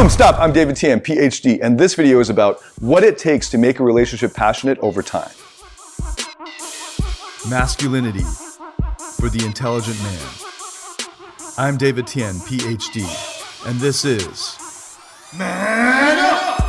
Stop. I'm David Tian, Ph.D., and this video is about what it takes to make a relationship passionate over time. Masculinity for the intelligent man. I'm David Tian, Ph.D., and this is Man Up!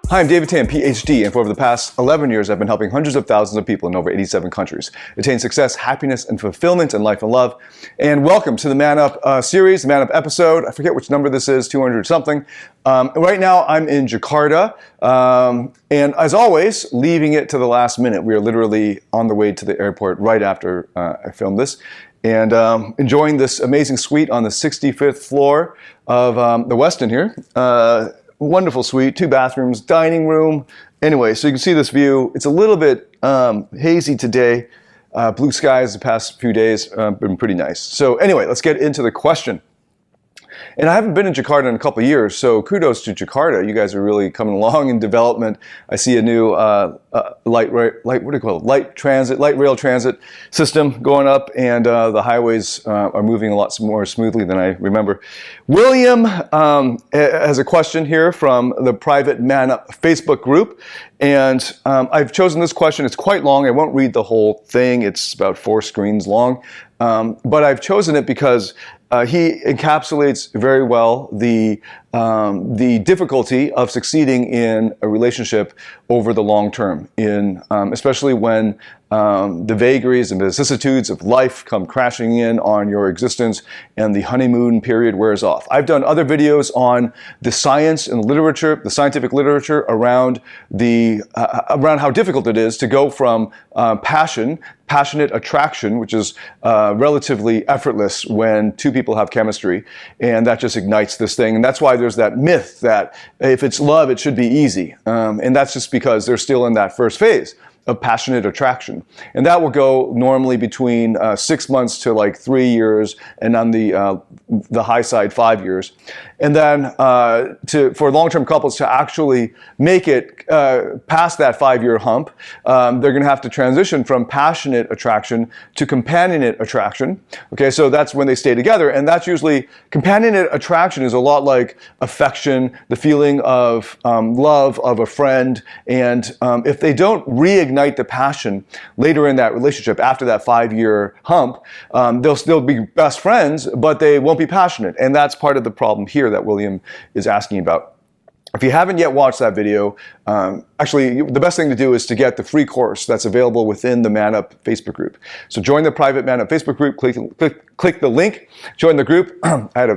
Hi, I'm David Tian, Ph.D., and for over the past 11 years, I've been helping hundreds of thousands of people in over 87 countries attain success, happiness, and fulfillment in life and love. And welcome to the Man Up series, the Man Up episode. I forget which number this is, 200 something. Right now, I'm in Jakarta, and as always, leaving it to the last minute. We are literally on the way to the airport right after I filmed this, and enjoying this amazing suite on the 65th floor of the Westin here. Wonderful suite, 2 bathrooms, dining room. Anyway, so you can see this view. It's a little bit hazy today. Blue skies the past few days, been pretty nice. So anyway, let's get into the question. And I haven't been in Jakarta in a couple of years, so kudos to Jakarta. You guys are really coming along in development. I see a new light rail transit system going up, and the highways are moving a lot more smoothly than I remember. William has a question here from the private Man Up Facebook group, and I've chosen this question. It's quite long. I won't read the whole thing. It's about 4 screens long, but I've chosen it because he encapsulates very well the difficulty of succeeding in a relationship over the long term, especially when the vagaries and vicissitudes of life come crashing in on your existence and the honeymoon period wears off. I've done other videos on the science and literature, the scientific literature around how difficult it is to go from passionate attraction, which is relatively effortless when 2 people have chemistry, and that just ignites this thing. And that's why there's that myth that if it's love, it should be easy. And that's just because they're still in that first phase of passionate attraction. And that will go normally between 6 months to like 3 years, and on the high side, 5 years. And then for long-term couples to actually make it past that 5-year hump, they're going to have to transition from passionate attraction to companionate attraction. Okay, so that's when they stay together, and that's usually companionate attraction is a lot like affection, the feeling of love of a friend, and if they don't reignite the passion later in that relationship after that 5-year hump, they'll still be best friends, but they won't be passionate, and that's part of the problem here that William is asking about. If you haven't yet watched that video, actually the best thing to do is to get the free course that's available within the Man Up Facebook group. So join the private Man Up Facebook group, click the link, join the group. I had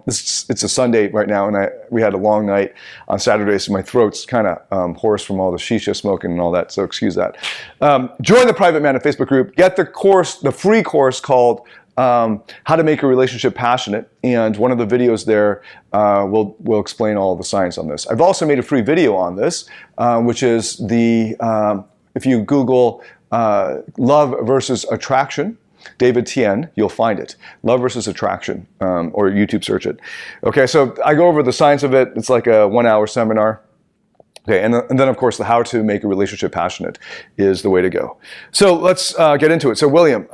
it's a Sunday right now, and we had a long night on Saturday, so my throat's kind of hoarse from all the shisha smoking and all that, so excuse that. Join the private Man Up Facebook group, get the course, the free course called How to Make a Relationship Passionate, and one of the videos there will explain all the science on this. I've also made a free video on this, which is if you Google love versus attraction, David Tian, you'll find it. Love versus attraction, or YouTube search it. Okay, so I go over the science of it. It's like a 1-hour seminar. Okay, and then of course the how to make a relationship passionate is the way to go. So let's get into it. So William,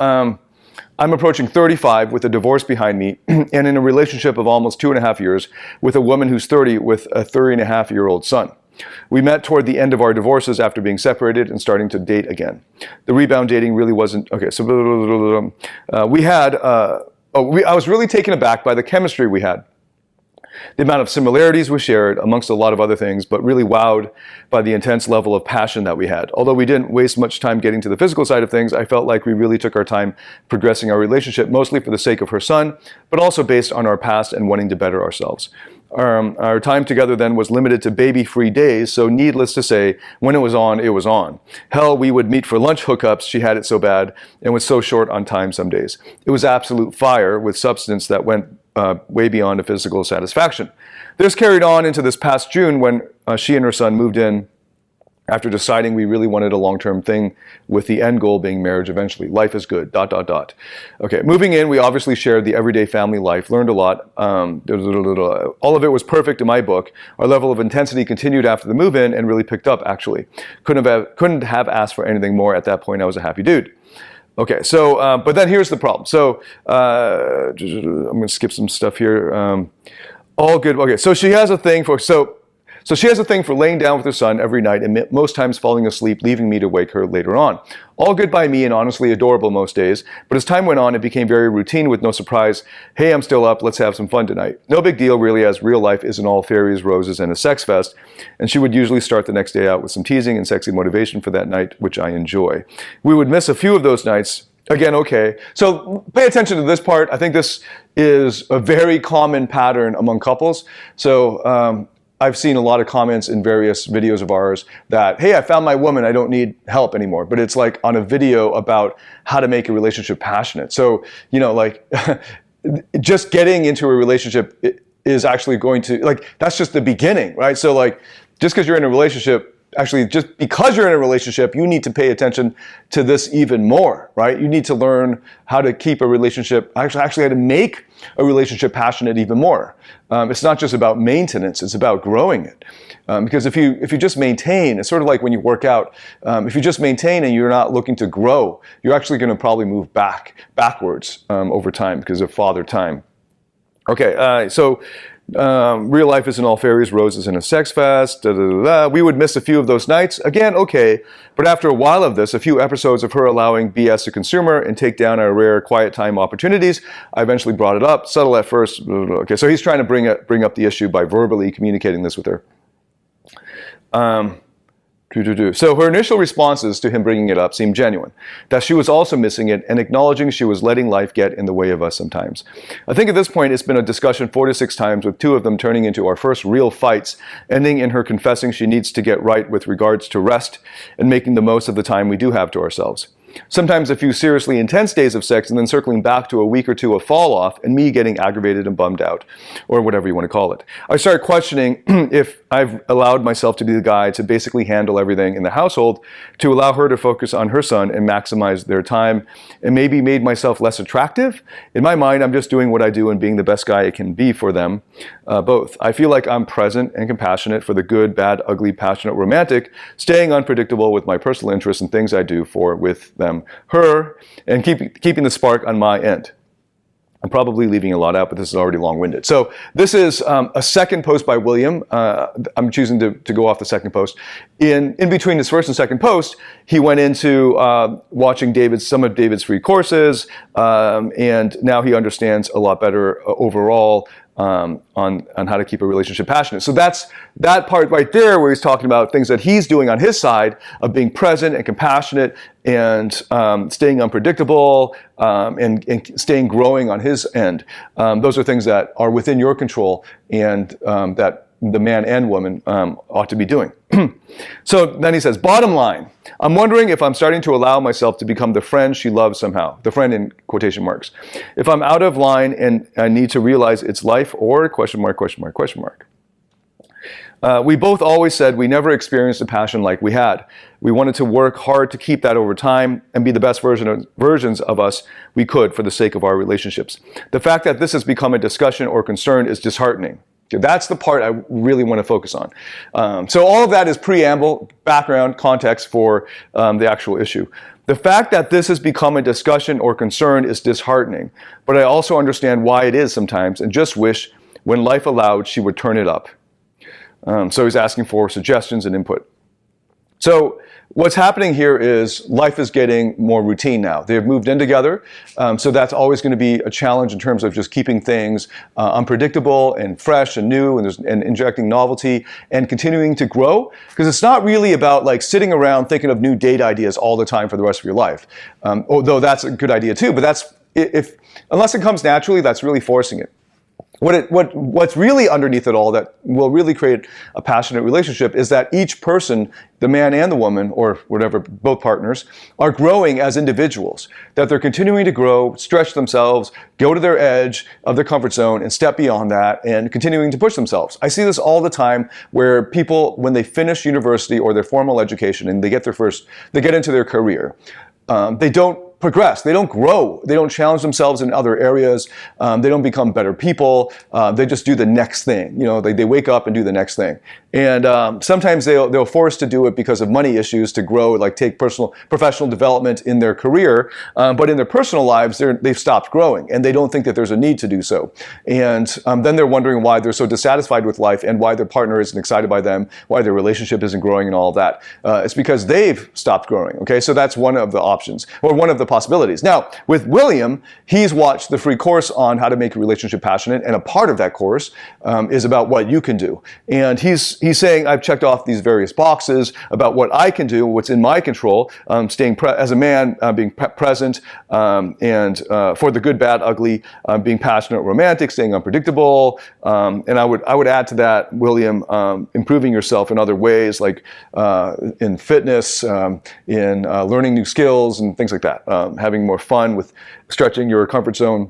I'm approaching 35 with a divorce behind me and in a relationship of almost 2.5 years with a woman who's 30 with a 3.5-year-old son. We met toward the end of our divorces after being separated and starting to date again. The rebound dating really wasn't, okay, so I was really taken aback by the chemistry we had. The amount of similarities we shared, amongst a lot of other things, but really wowed by the intense level of passion that we had. Although we didn't waste much time getting to the physical side of things, I felt like we really took our time progressing our relationship, mostly for the sake of her son, but also based on our past and wanting to better ourselves. Our time together then was limited to baby-free days, so needless to say, when it was on, it was on. Hell, we would meet for lunch hookups, she had it so bad, and was so short on time some days. It was absolute fire with substance that went way beyond a physical satisfaction. This carried on into this past June when she and her son moved in after deciding we really wanted a long-term thing with the end goal being marriage eventually. Life is good, ... Okay, moving in, we obviously shared the everyday family life, learned a lot. All of it was perfect in my book. Our level of intensity continued after the move-in and really picked up, actually. Couldn't have asked for anything more. At that point, I was a happy dude. Okay, so, but then here's the problem. So, I'm going to skip some stuff here. All good. Okay, so she has a thing for she has a thing for laying down with her son every night and most times falling asleep, leaving me to wake her later on. All good by me and honestly adorable most days, but as time went on, it became very routine with no surprise. Hey, I'm still up, let's have some fun tonight. No big deal really, as real life isn't all fairies, roses, and a sex fest, and she would usually start the next day out with some teasing and sexy motivation for that night, which I enjoy. We would miss a few of those nights. Again, okay. So pay attention to this part. I think this is a very common pattern among couples. So I've seen a lot of comments in various videos of ours that, hey, I found my woman, I don't need help anymore. But it's like on a video about how to make a relationship passionate. So, like just getting into a relationship is actually going to, that's just the beginning, right? So like, just because you're in a relationship, actually, just because you're in a relationship, you need to pay attention to this even more, right? You need to learn how to keep a relationship, actually how to make a relationship passionate even more. It's not just about maintenance, it's about growing it. Because if you just maintain, it's sort of like when you work out, if you just maintain and you're not looking to grow, you're actually going to probably move backwards over time because of father time. Okay, so real life isn't all fairies, roses, and a sex fest. We would miss a few of those nights. Again, okay. But after a while of this, a few episodes of her allowing BS to consumer and take down our rare quiet time opportunities, I eventually brought it up. Subtle at first. Okay, so he's trying to bring up the issue by verbally communicating this with her. So her initial responses to him bringing it up seemed genuine, that she was also missing it and acknowledging she was letting life get in the way of us sometimes. I think at this point it's been a discussion 4 to 6 times, with 2 of them turning into our first real fights, ending in her confessing she needs to get right with regards to rest and making the most of the time we do have to ourselves. Sometimes a few seriously intense days of sex and then circling back to a week or 2 of fall off and me getting aggravated and bummed out, or whatever you want to call it. I started questioning if I've allowed myself to be the guy to basically handle everything in the household, to allow her to focus on her son and maximize their time, and maybe made myself less attractive. In my mind, I'm just doing what I do and being the best guy I can be for them, both. I feel like I'm present and compassionate for the good, bad, ugly, passionate, romantic, staying unpredictable with my personal interests and things I do with them, her, and keeping the spark on my end. I'm probably leaving a lot out, but this is already long-winded. So this is a second post by William. I'm choosing to go off the second post. In between his first and second post, he went into watching some of David's free courses, and now he understands a lot better overall on how to keep a relationship passionate. So that's that part right there where he's talking about things that he's doing on his side of being present and compassionate and staying unpredictable and staying growing on his end. Those are things that are within your control and that the man and woman ought to be doing. So then he says, bottom line, I'm wondering if I'm starting to allow myself to become the friend she loves somehow, the friend in quotation marks. If I'm out of line and I need to realize it's life or question mark, question mark, question mark. We both always said we never experienced a passion like we had. We wanted to work hard to keep that over time and be the best versions of us we could for the sake of our relationships. The fact that this has become a discussion or concern is disheartening. That's the part I really want to focus on. So all of that is preamble, background, context for the actual issue. The fact that this has become a discussion or concern is disheartening, but I also understand why it is sometimes and just wish when life allowed she would turn it up. So he's asking for suggestions and input. So what's happening here is life is getting more routine now. They've moved in together, so that's always going to be a challenge in terms of just keeping things unpredictable and fresh and new and injecting novelty and continuing to grow. Because it's not really about like sitting around thinking of new date ideas all the time for the rest of your life. Although that's a good idea too, but unless it comes naturally, that's really forcing it. What's really underneath it all that will really create a passionate relationship is that each person, the man and the woman, or whatever, both partners, are growing as individuals. That they're continuing to grow, stretch themselves, go to their edge of their comfort zone and step beyond that and continuing to push themselves. I see this all the time where people, when they finish university or their formal education and they get into their career, they don't progress. They don't grow. They don't challenge themselves in other areas. They don't become better people. They just do the next thing. They wake up and do the next thing. And sometimes they'll force to do it because of money issues to grow, like take professional development in their career. But in their personal lives, they've stopped growing, and they don't think that there's a need to do so. And then they're wondering why they're so dissatisfied with life and why their partner isn't excited by them, why their relationship isn't growing and all of that. It's because they've stopped growing. Okay, so that's one of the options, or one of the possibilities. Now, with William, he's watched the free course on how to make a relationship passionate, and a part of that course is about what you can do. And he's saying, I've checked off these various boxes about what I can do, what's in my control, staying as a man, being present, and for the good, bad, ugly, being passionate, romantic, staying unpredictable, and I would add to that, William, improving yourself in other ways, like in fitness, in learning new skills and things like that, having more fun with stretching your comfort zone,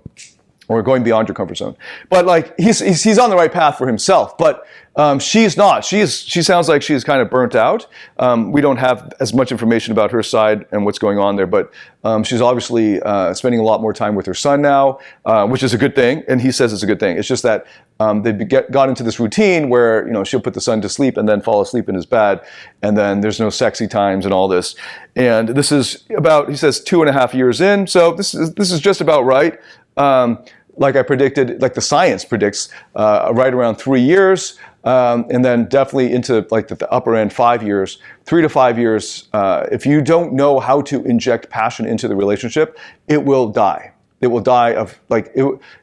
or going beyond your comfort zone. But like he's on the right path for himself, but she's not. She sounds like she's kind of burnt out. We don't have as much information about her side and what's going on there, but she's obviously spending a lot more time with her son now, which is a good thing, and he says it's a good thing. It's just that they've got into this routine where she'll put the son to sleep and then fall asleep in his bed, and then there's no sexy times and all this. And this is about, he says, 2.5 years in, so this is just about right. Like I predicted, like the science predicts, right around 3 years, and then definitely into like the upper end 5 years, 3 to 5 years. If you don't know how to inject passion into the relationship, it will die. It will die of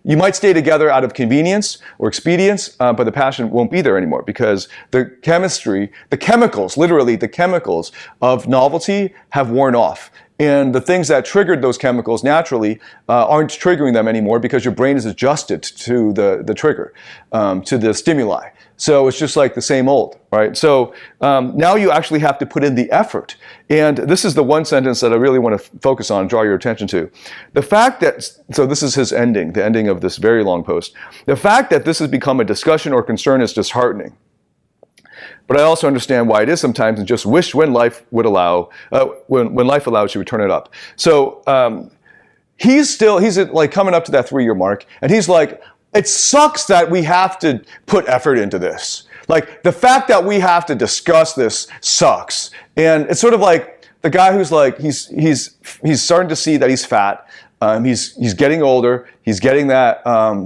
you might stay together out of convenience or expedience, but the passion won't be there anymore because the chemistry, the chemicals, literally the chemicals of novelty have worn off. And the things that triggered those chemicals naturally aren't triggering them anymore because your brain is adjusted to the trigger, to the stimuli. So it's just like the same old, right? So now you actually have to put in the effort. And this is the one sentence that I really want to focus on, draw your attention to. The fact that, so this is his ending, the ending of this very long post. The fact that this has become a discussion or concern is disheartening. But I also understand why it is sometimes, and just wish when life would allow, when life allows you to turn it up. So he's like coming up to that 3-year mark, and he's like, it sucks that we have to put effort into this. Like the fact that we have to discuss this sucks. And it's sort of like the guy who's like, he's starting to see that he's fat. He's getting older. He's getting that,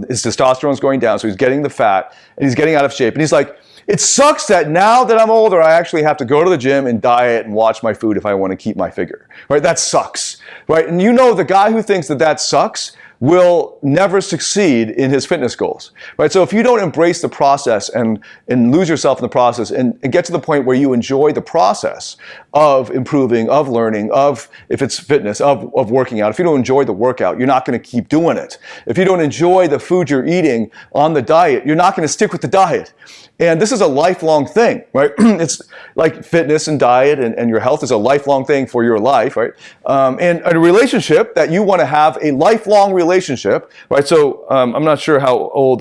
his testosterone's going down. So he's getting the fat and he's getting out of shape. And he's like, it sucks that now that I'm older, I actually have to go to the gym and diet and watch my food if I want to keep my figure, right? That sucks, right? And the guy who thinks that sucks will never succeed in his fitness goals, right? So if you don't embrace the process and lose yourself in the process and get to the point where you enjoy the process of improving, of learning, of, if it's fitness, of working out, if you don't enjoy the workout, you're not going to keep doing it. If you don't enjoy the food you're eating on the diet, you're not going to stick with the diet. And this is a lifelong thing, right? It's like fitness and diet and your health is a lifelong thing for your life, right? And a relationship that you want to have a lifelong relationship, right? So I'm not sure how old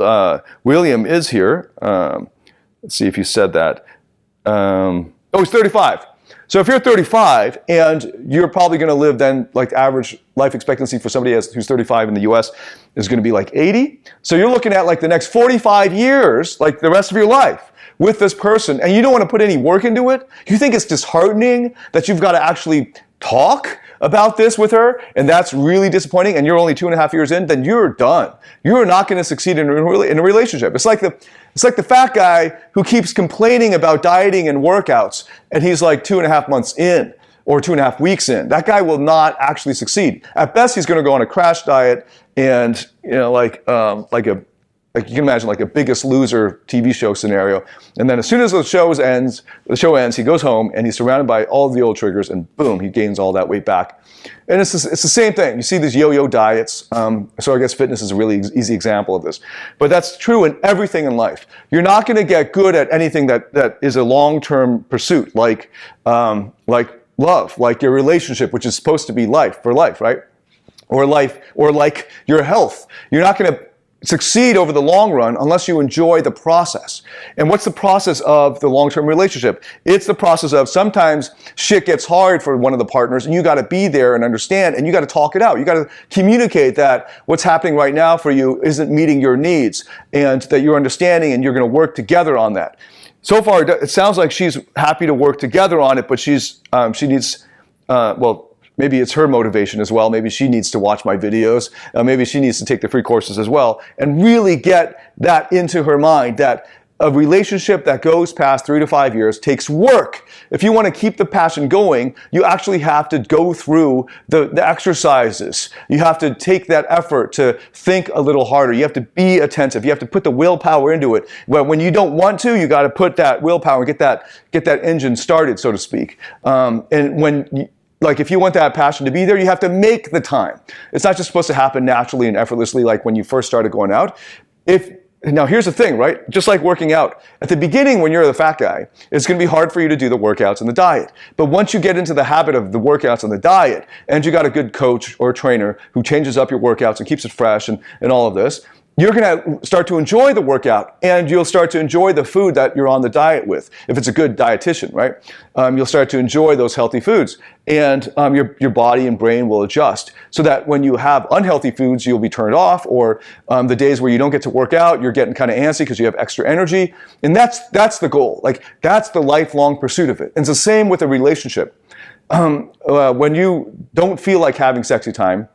William is here. Let's see if he said that. He's 35. So if you're 35 and you're probably going to live then, like average life expectancy for somebody who's 35 in the US is going to be like 80. So you're looking at like the next 45 years, like the rest of your life with this person, and you don't want to put any work into it. You think it's disheartening that you've got to actually talk about this with her, and that's really disappointing, and you're only 2.5 years in, then you're done. You're not going to succeed in a relationship. It's like the fat guy who keeps complaining about dieting and workouts, and he's like 2.5 months in or 2.5 weeks in. That guy will not actually succeed. At best, he's going to go on a crash diet, and like you can imagine like a Biggest Loser TV show scenario. And then as soon as the show ends, he goes home and he's surrounded by all of the old triggers, and boom, he gains all that weight back. And it's the same thing. You see these yo-yo diets. So I guess fitness is a really easy example of this. But that's true in everything in life. You're not going to get good at anything that is a long-term pursuit, like love, like your relationship, which is supposed to be life, right? Or like your health. You're not going to succeed over the long run unless you enjoy the process. And what's the process of the long-term relationship? It's the process of sometimes shit gets hard for one of the partners and you got to be there and understand, and you got to talk it out. You got to communicate that what's happening right now for you isn't meeting your needs, and that you're understanding and you're going to work together on that. So far, it sounds like she's happy to work together on it, but she needs, maybe it's her motivation as well. Maybe she needs to watch my videos. Maybe she needs to take the free courses as well and really get that into her mind, that a relationship that goes past 3 to 5 years takes work. If you want to keep the passion going, you actually have to go through the exercises. You have to take that effort to think a little harder. You have to be attentive. You have to put the willpower into it. Well, when you don't want to, you got to put that willpower and get that engine started, so to speak. Like if you want that passion to be there, you have to make the time. It's not just supposed to happen naturally and effortlessly like when you first started going out. Now here's the thing, right? Just like working out. At the beginning when you're the fat guy, it's going to be hard for you to do the workouts and the diet. But once you get into the habit of the workouts and the diet, and you got a good coach or trainer who changes up your workouts and keeps it fresh and all of this, you're going to start to enjoy the workout, and you'll start to enjoy the food that you're on the diet with. If it's a good dietitian, right? You'll start to enjoy those healthy foods, and your body and brain will adjust so that when you have unhealthy foods, you'll be turned off, or the days where you don't get to work out, you're getting kind of antsy because you have extra energy. And that's the goal. Like, that's the lifelong pursuit of it. And it's the same with a relationship. When you don't feel like having sexy time,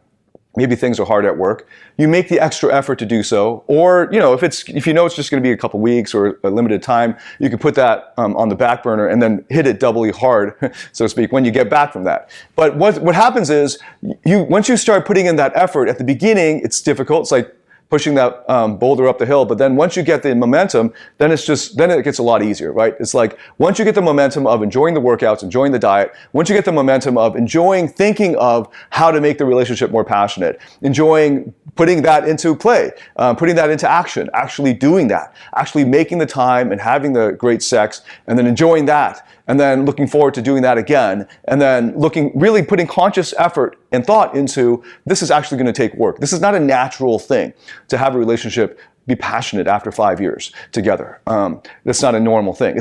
maybe things are hard at work, you make the extra effort to do so. Or, if you know it's just going to be a couple weeks or a limited time, you can put that on the back burner and then hit it doubly hard, so to speak, when you get back from that. But what happens is, once you start putting in that effort, at the beginning, it's difficult. It's like pushing that boulder up the hill. But then once you get the momentum, then it gets a lot easier, right? It's like once you get the momentum of enjoying the workouts, enjoying the diet, once you get the momentum of thinking of how to make the relationship more passionate, enjoying putting that into play, putting that into action, actually doing that, actually making the time and having the great sex, and then enjoying that, and then looking forward to doing that again, and then really putting conscious effort and thought into, this is actually going to take work. This is not a natural thing to have a relationship be passionate after 5 years together. That's not a normal thing.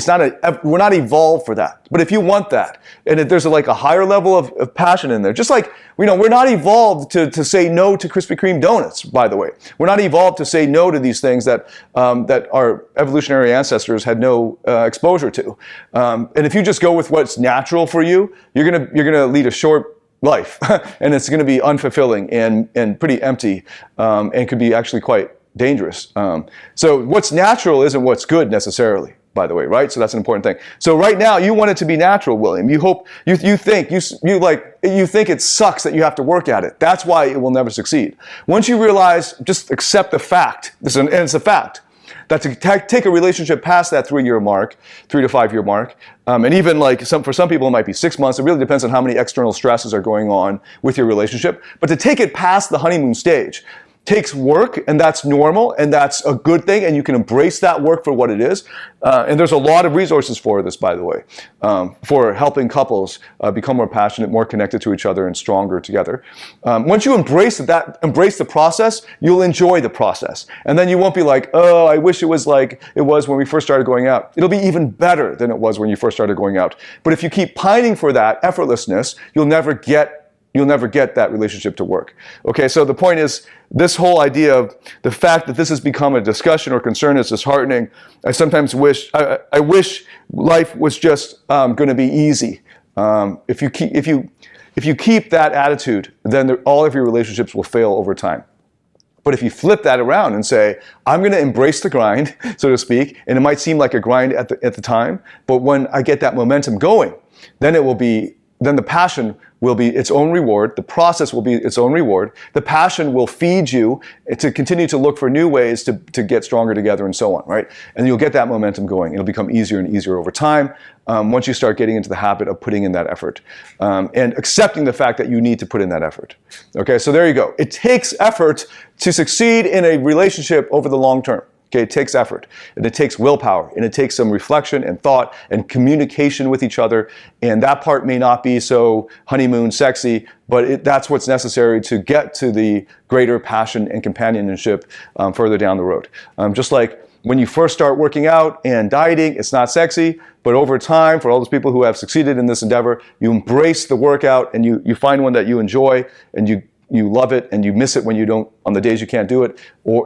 We're not evolved for that. But if you want that, and if there's a higher level of passion in there, just like, we're not evolved to say no to Krispy Kreme donuts, by the way. We're not evolved to say no to these things that our evolutionary ancestors had no exposure to. And if you just go with what's natural for you, you're gonna lead a short life, and it's gonna be unfulfilling and pretty empty, and could be actually quite dangerous. So what's natural isn't what's good necessarily, by the way, right? So that's an important thing. So right now, you want it to be natural, William. You think it sucks that you have to work at it. That's why it will never succeed. Once you realize, just accept the fact, and it's a fact, that to take a relationship past that 3 to 5 year mark, and even for some people it might be 6 months. It really depends on how many external stresses are going on with your relationship. But to take it past the honeymoon stage takes work, and that's normal, and that's a good thing, and you can embrace that work for what it is. And there's a lot of resources for this, by the way, for helping couples become more passionate, more connected to each other, and stronger together. Once you embrace the process, you'll enjoy the process. And then you won't be like, oh, I wish it was like it was when we first started going out. It'll be even better than it was when you first started going out. But if you keep pining for that effortlessness, you'll never get that relationship to work. Okay, so the point is, this whole idea of the fact that this has become a discussion or concern is disheartening. I sometimes wish life was just going to be easy. If you keep that attitude, then all of your relationships will fail over time. But if you flip that around and say, I'm going to embrace the grind, so to speak, and it might seem like a grind at the time, but when I get that momentum going, then the passion will be its own reward. The process will be its own reward. The passion will feed you to continue to look for new ways to get stronger together, and so on, right? And you'll get that momentum going. It'll become easier and easier over time once you start getting into the habit of putting in that effort and accepting the fact that you need to put in that effort. Okay, so there you go. It takes effort to succeed in a relationship over the long term. Okay, it takes effort, and it takes willpower, and it takes some reflection and thought and communication with each other. And that part may not be so honeymoon sexy, but that's what's necessary to get to the greater passion and companionship further down the road. Just like when you first start working out and dieting, it's not sexy, but over time, for all those people who have succeeded in this endeavor, you embrace the workout and you find one that you enjoy and you love it, and you miss it when you don't, on the days you can't do it,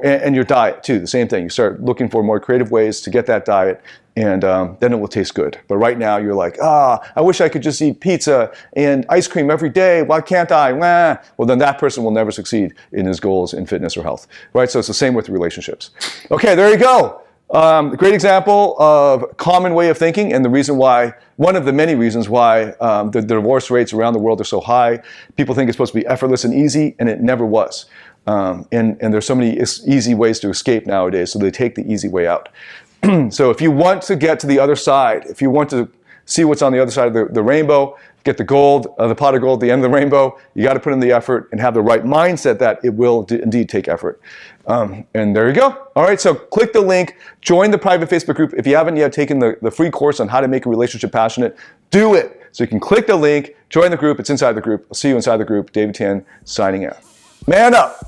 and your diet too, the same thing. You start looking for more creative ways to get that diet, and then it will taste good. But right now you're like, I wish I could just eat pizza and ice cream every day. Why can't I? Well, then that person will never succeed in his goals in fitness or health, right? So it's the same with relationships. Okay, there you go. A great example of common way of thinking, and the reason why, one of the many reasons why the divorce rates around the world are so high. People think it's supposed to be effortless and easy, and it never was. And there's so many easy ways to escape nowadays, so they take the easy way out. So if you want to get to the other side, if you want to see what's on the other side of the rainbow, get the gold, the pot of gold at the end of the rainbow, you got to put in the effort and have the right mindset that it will indeed take effort. And there you go. All right, so click the link, join the private Facebook group. If you haven't yet taken the free course on how to make a relationship passionate, do it. So you can click the link, join the group. It's inside the group. I'll see you inside the group. David Tian signing out. Man up.